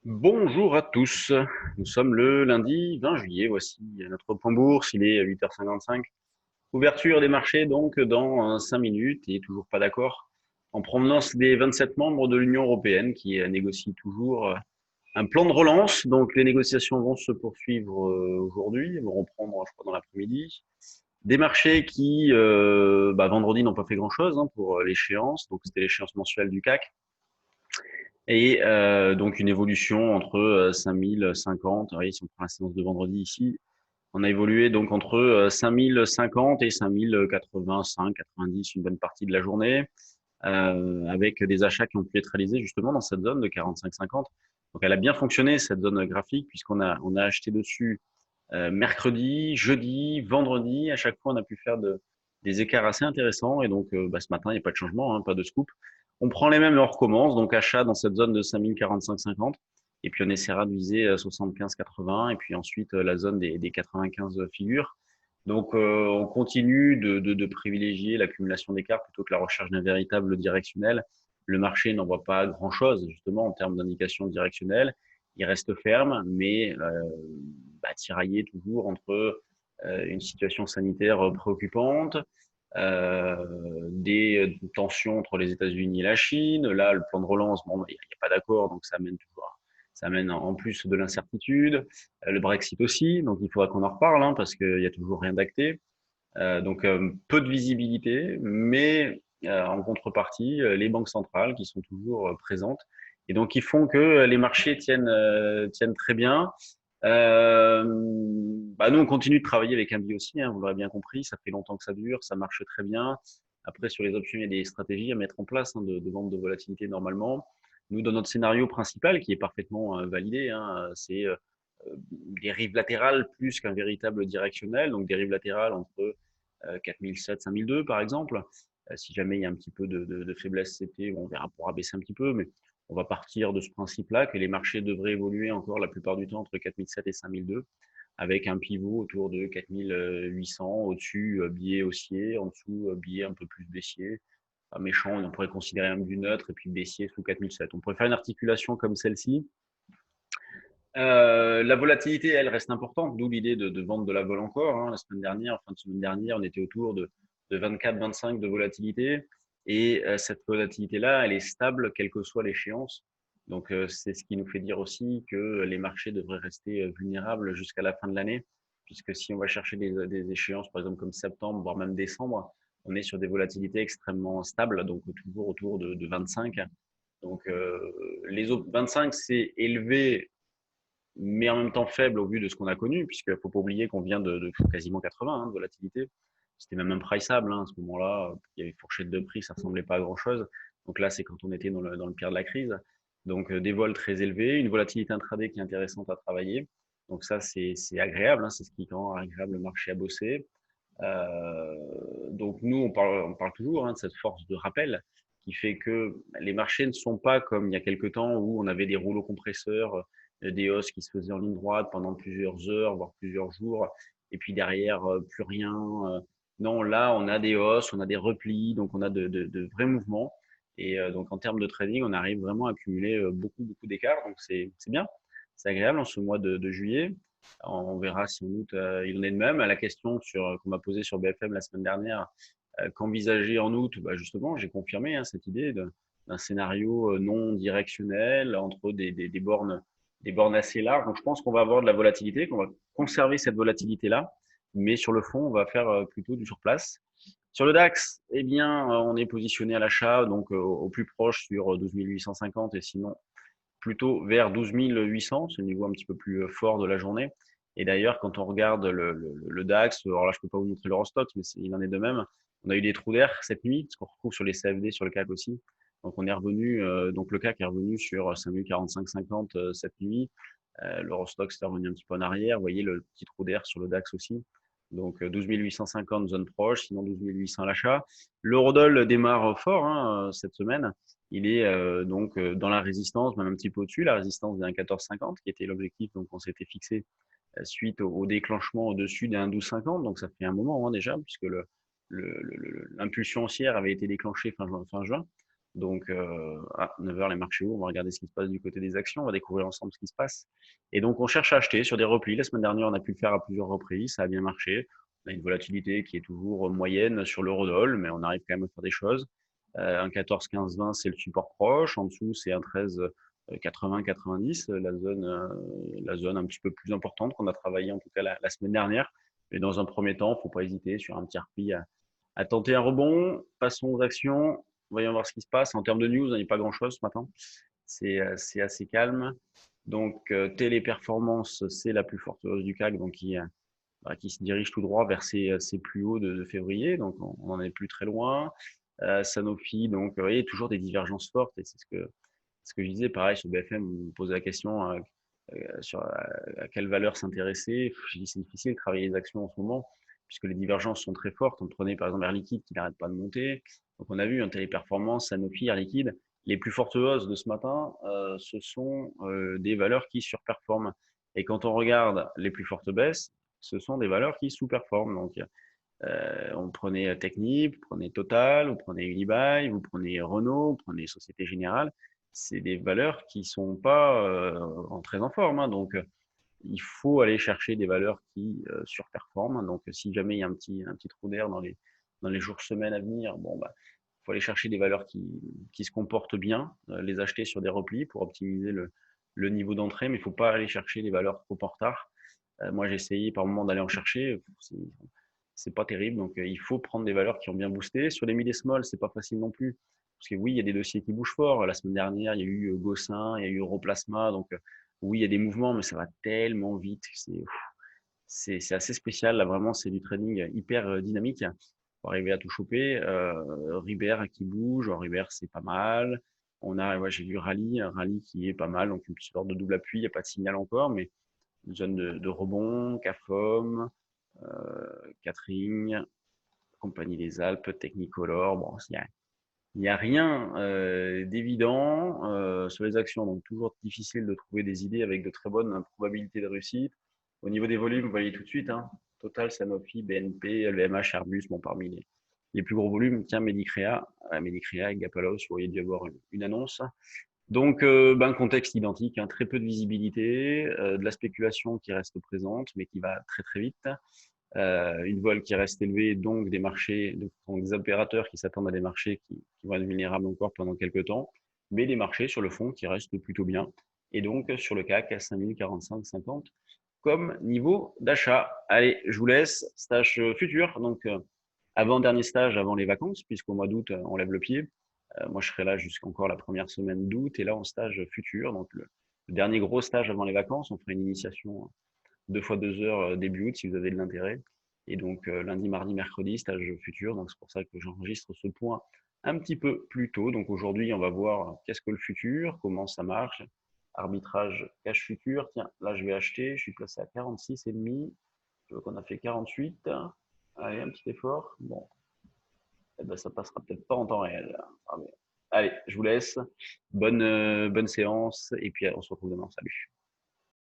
Bonjour à tous. Nous sommes le lundi 20 juillet. Voici notre point bourse. Il est 8h55. Ouverture des marchés donc dans 5 minutes et toujours pas d'accord en provenance des 27 membres de l'Union européenne qui négocient toujours un plan de relance. Donc les négociations vont se poursuivre aujourd'hui, elles vont reprendre je crois dans l'après-midi. Des marchés qui vendredi n'ont pas fait grand-chose pour l'échéance. Donc c'était l'échéance mensuelle du CAC. Et donc une évolution entre 5050, oui, si on prend la séance de vendredi ici, on a évolué donc entre 5050 et 5085, 90 une bonne partie de la journée, avec des achats qui ont pu être réalisés justement dans cette zone de 45-50. Donc elle a bien fonctionné cette zone graphique puisqu'on a acheté dessus mercredi, jeudi, vendredi. À chaque fois, on a pu faire des écarts assez intéressants. Et donc, ce matin, il n'y a pas de changement, pas de scoop. On prend les mêmes et on recommence. Donc, achat dans cette zone de 5045-50. Et puis, on essaiera de viser 75-80. Et puis ensuite, la zone des 95 figures. Donc, on continue de privilégier l'accumulation d'écarts plutôt que la recherche d'un véritable directionnel. Le marché n'en voit pas grand-chose, justement, en termes d'indication directionnelle. Il reste ferme, mais tiraillé toujours entre une situation sanitaire préoccupante, des tensions entre les États-Unis et la Chine. Là, le plan de relance, bon, il n'y a pas d'accord, donc ça amène en plus de l'incertitude. Le Brexit aussi, donc il faudra qu'on en reparle, parce qu'il n'y a toujours rien d'acté. Peu de visibilité, mais en contrepartie, les banques centrales qui sont toujours présentes et donc qui font que les marchés tiennent très bien. Nous, on continue de travailler avec un BI aussi, vous l'aurez bien compris, ça fait longtemps que ça dure, ça marche très bien. Après, sur les options, il y a des stratégies à mettre en place de vente de volatilité normalement. Nous, dans notre scénario principal, qui est parfaitement validé, c'est des rives latérales plus qu'un véritable directionnel, donc des rives latérales entre 4007, 5002 par exemple. Si jamais il y a un petit peu de faiblesse CP, on verra pour abaisser un petit peu, mais on va partir de ce principe-là que les marchés devraient évoluer encore la plupart du temps entre 4007 et 5002, avec un pivot autour de 4800, au-dessus billet haussier, en dessous billet un peu plus baissier. Pas méchant, on pourrait considérer un but neutre et puis baissier sous 4007. On pourrait faire une articulation comme celle-ci. La volatilité, elle reste importante, d'où l'idée de vendre de la vol encore. La semaine dernière, fin de semaine dernière, on était autour de 24-25 de volatilité. Et cette volatilité-là, elle est stable, quelle que soit l'échéance. Donc, c'est ce qui nous fait dire aussi que les marchés devraient rester vulnérables jusqu'à la fin de l'année, puisque si on va chercher des échéances, par exemple comme septembre, voire même décembre, on est sur des volatilités extrêmement stables, donc toujours autour de 25. Donc, les autres 25, c'est élevé mais en même temps faible au vu de ce qu'on a connu, puisqu'il ne faut pas oublier qu'on vient de quasiment 80 de volatilité. C'était même impriceable à ce moment-là. Il y avait fourchette de prix, ça ressemblait pas à grand-chose. Donc là, c'est quand on était dans le pire de la crise. Donc des vols très élevés, une volatilité intraday qui est intéressante à travailler. Donc ça, c'est agréable, c'est ce qui rend agréable le marché à bosser. Donc nous, on parle toujours de cette force de rappel qui fait que les marchés ne sont pas comme il y a quelque temps où on avait des rouleaux compresseurs, des hausses qui se faisaient en ligne droite pendant plusieurs heures, voire plusieurs jours, et puis derrière, plus rien. Non, là, on a des hausses, on a des replis, donc on a de vrais mouvements. Et donc en termes de trading, on arrive vraiment à accumuler beaucoup, beaucoup d'écarts. Donc c'est bien, c'est agréable en ce mois de juillet. On verra si en août il en est de même. À la question qu'on m'a posée sur BFM la semaine dernière, qu'envisager en août, justement, j'ai confirmé cette idée d'un scénario non directionnel entre des bornes assez larges. Donc je pense qu'on va avoir de la volatilité, qu'on va conserver cette volatilité-là, mais sur le fond, on va faire plutôt du surplace. Sur le DAX, eh bien, on est positionné à l'achat, donc au plus proche sur 12 850 et sinon plutôt vers 12 800, c'est le niveau un petit peu plus fort de la journée. Et d'ailleurs, quand on regarde le DAX, alors là, je ne peux pas vous montrer l'Eurostoxx, mais il en est de même. On a eu des trous d'air cette nuit, ce qu'on retrouve sur les CFD, sur le CAC aussi. Donc, on est revenu, donc le CAC est revenu sur 5045-50 cette nuit. L'Eurostoxx est revenu un petit peu en arrière. Vous voyez le petit trou d'air sur le DAX aussi. Donc 12 850 zone proche, sinon 12 800 à l'achat. L'eurodoll démarre fort cette semaine. Il est donc dans la résistance, même un petit peu au-dessus, la résistance des 1,1450 qui était l'objectif donc on s'était fixé suite au déclenchement au-dessus des 1,1250. Donc ça fait un moment déjà, puisque l'impulsion haussière avait été déclenchée fin juin. Donc, à 9 heures, les marchés ouvrent. On va regarder ce qui se passe du côté des actions. On va découvrir ensemble ce qui se passe. Et donc, on cherche à acheter sur des replis. La semaine dernière, on a pu le faire à plusieurs reprises. Ça a bien marché. On a une volatilité qui est toujours moyenne sur l'eurodoll, mais on arrive quand même à faire des choses. Un 14, 15, 20, c'est le support proche. En dessous, c'est un 13, 80, 90, la zone un petit peu plus importante qu'on a travaillé en tout cas la semaine dernière. Mais dans un premier temps, il ne faut pas hésiter sur un petit repli à tenter un rebond. Passons aux actions. Voyons voir ce qui se passe. En termes de news, il n'y a pas grand-chose ce matin. C'est assez calme. Donc, Téléperformance, c'est la plus forte hausse du CAC, donc qui se dirige tout droit vers ses plus hauts de février. Donc, on n'en est plus très loin. Sanofi, donc, vous voyez, toujours des divergences fortes. Et c'est ce que je disais. Pareil, sur BFM, on me posait la question sur à quelle valeur s'intéresser. Je dis c'est difficile de travailler les actions en ce moment, puisque les divergences sont très fortes. On prenait par exemple Air Liquide qui n'arrête pas de monter. Donc on a vu un Téléperformance, Sanofi, Air Liquide. Les plus fortes hausses de ce matin, ce sont des valeurs qui surperforment. Et quand on regarde les plus fortes baisses, ce sont des valeurs qui sous-performent. Donc, on prenait Technip, vous prenez Total, vous prenez Unibail, vous prenez Renault, vous prenez Société Générale. C'est des valeurs qui sont pas très en forme. Hein. Donc, il faut aller chercher des valeurs qui surperforment. Donc, si jamais il y a un petit trou d'air dans les jours, semaines à venir, bon, bah, il faut aller chercher des valeurs qui se comportent bien, les acheter sur des replis pour optimiser le niveau d'entrée, mais il ne faut pas aller chercher des valeurs trop en retard. Moi, j'ai essayé par moment d'aller en chercher. C'est pas terrible. Donc, il faut prendre des valeurs qui ont bien boosté. Sur les mid et small, c'est pas facile non plus. Parce que oui, il y a des dossiers qui bougent fort. La semaine dernière, il y a eu Gossin, il y a eu Europlasma. Donc, oui, il y a des mouvements, mais ça va tellement vite. C'est assez spécial. Là, vraiment, c'est du trading hyper dynamique pour arriver à tout choper. Ribert qui bouge. Ribert, c'est pas mal. On a, ouais, j'ai vu Rallye qui est pas mal. Donc, une petite sorte de double appui. Il n'y a pas de signal encore, mais une zone de rebond, CAFOM, Catering, Compagnie des Alpes, Technicolor. Bon, il y a rien d'évident sur les actions, donc toujours difficile de trouver des idées avec de très bonnes probabilités de réussite. Au niveau des volumes, vous voyez tout de suite, hein, Total, Sanofi, BNP, LVMH, Airbus, bon, parmi les plus gros volumes, tiens, Medicrea et Gapalos, vous voyez dû avoir une annonce. Donc, contexte identique, hein, très peu de visibilité, de la spéculation qui reste présente, mais qui va très très vite. Une vol qui reste élevée, donc des marchés, donc des opérateurs qui s'attendent à des marchés qui vont être vulnérables encore pendant quelques temps, mais des marchés sur le fond qui restent plutôt bien. Et donc sur le CAC à 5045-50 comme niveau d'achat. Allez, je vous laisse, stage futur. Donc avant-dernier stage avant les vacances, puisqu'au mois d'août, on lève le pied. Moi, je serai là jusqu'encore la première semaine d'août et là en stage futur. Donc le dernier gros stage avant les vacances, on fera une initiation 2 fois 2 heures début août si vous avez de l'intérêt. Et donc lundi, mardi, mercredi, stage futur. Donc c'est pour ça que j'enregistre ce point un petit peu plus tôt. Donc aujourd'hui, on va voir qu'est-ce que le futur, comment ça marche. Arbitrage cash futur. Tiens, là je vais acheter. Je suis placé à 46,5. Je vois qu'on a fait 48. Allez, un petit effort. Bon, eh ben, ça passera peut-être pas en temps réel. Ah, mais... Allez, je vous laisse. Bonne séance. Et puis on se retrouve demain. Salut.